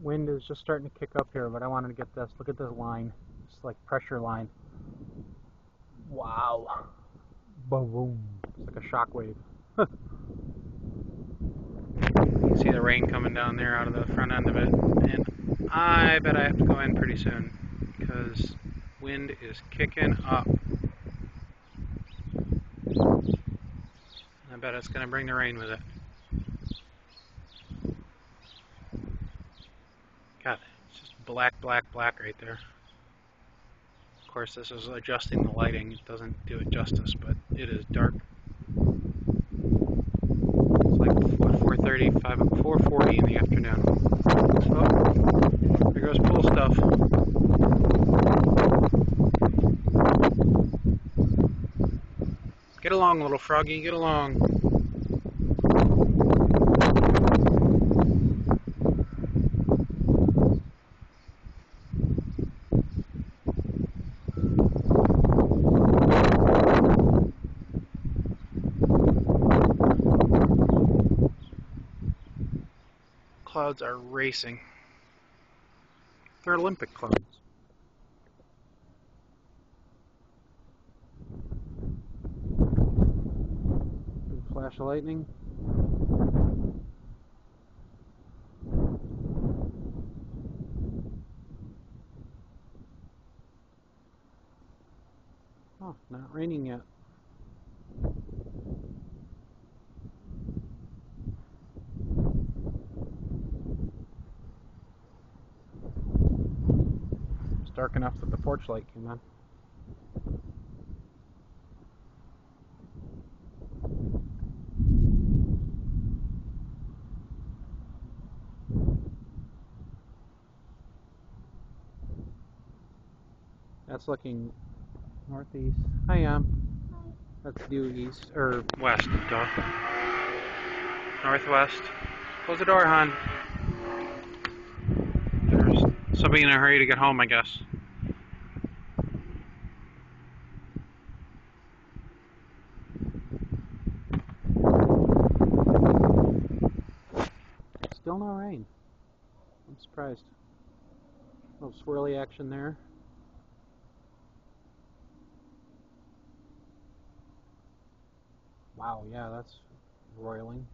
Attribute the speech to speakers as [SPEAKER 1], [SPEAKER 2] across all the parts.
[SPEAKER 1] Wind is just starting to kick up here, but I wanted to get this. Look at this line. It's like pressure line. Wow. Boom. It's like a shock wave. You can see the rain coming down there out of the front end of it. And I bet I have to go in pretty soon because wind is kicking up. I bet it's going to bring the rain with it. God, it's just black right there. Of course, this is adjusting the lighting. It doesn't do it justice, but it is dark. It's like 4:30, 4:40 in the afternoon. Oh, there goes pool stuff. Get along, little froggy, get along. Clouds are racing. They're Olympic clouds. Big flash of lightning. Oh, not raining yet. It's dark enough that the porch light came on. That's looking northeast. Hi, Hi. That's due east or west. Duh. Northwest. Close the door, hon. There's somebody in a hurry to get home, I guess. Still no rain. I'm surprised. A little swirly action there. Wow, yeah, that's roiling.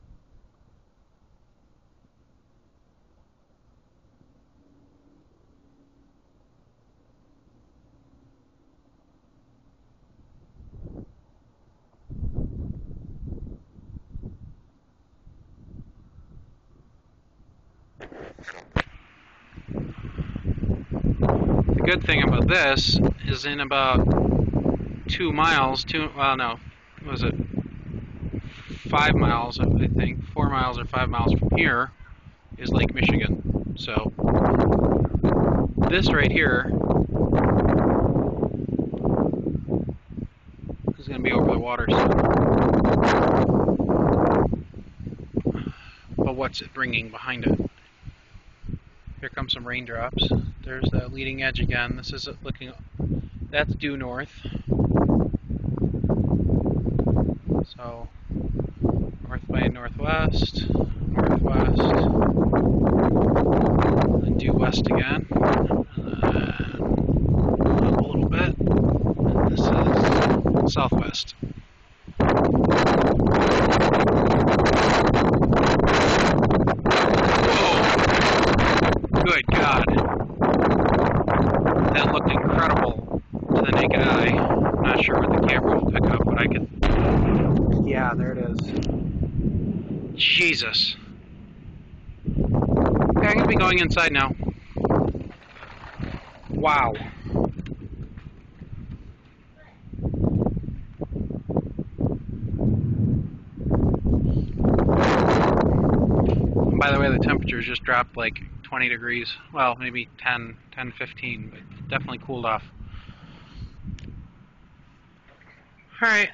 [SPEAKER 1] The good thing about this is in about 2 miles, well no, what was it? 5 miles, I think, 4 miles or 5 miles from here is Lake Michigan. So this right here is going to be over the water soon. But what's it bringing behind it? Here come some raindrops. There's the leading edge again. This is looking, that's due north. So north by northwest, northwest, then due west again. Up a little bit. And this is southwest. Good God. That looked incredible to the naked eye. I'm not sure what the camera will pick up, but I could... Yeah, there it is. Jesus. Okay, I'm going to be going inside now. Wow. By the way, the temperatures just dropped like 20 degrees. Well, maybe 10, 15, but definitely cooled off. Alright.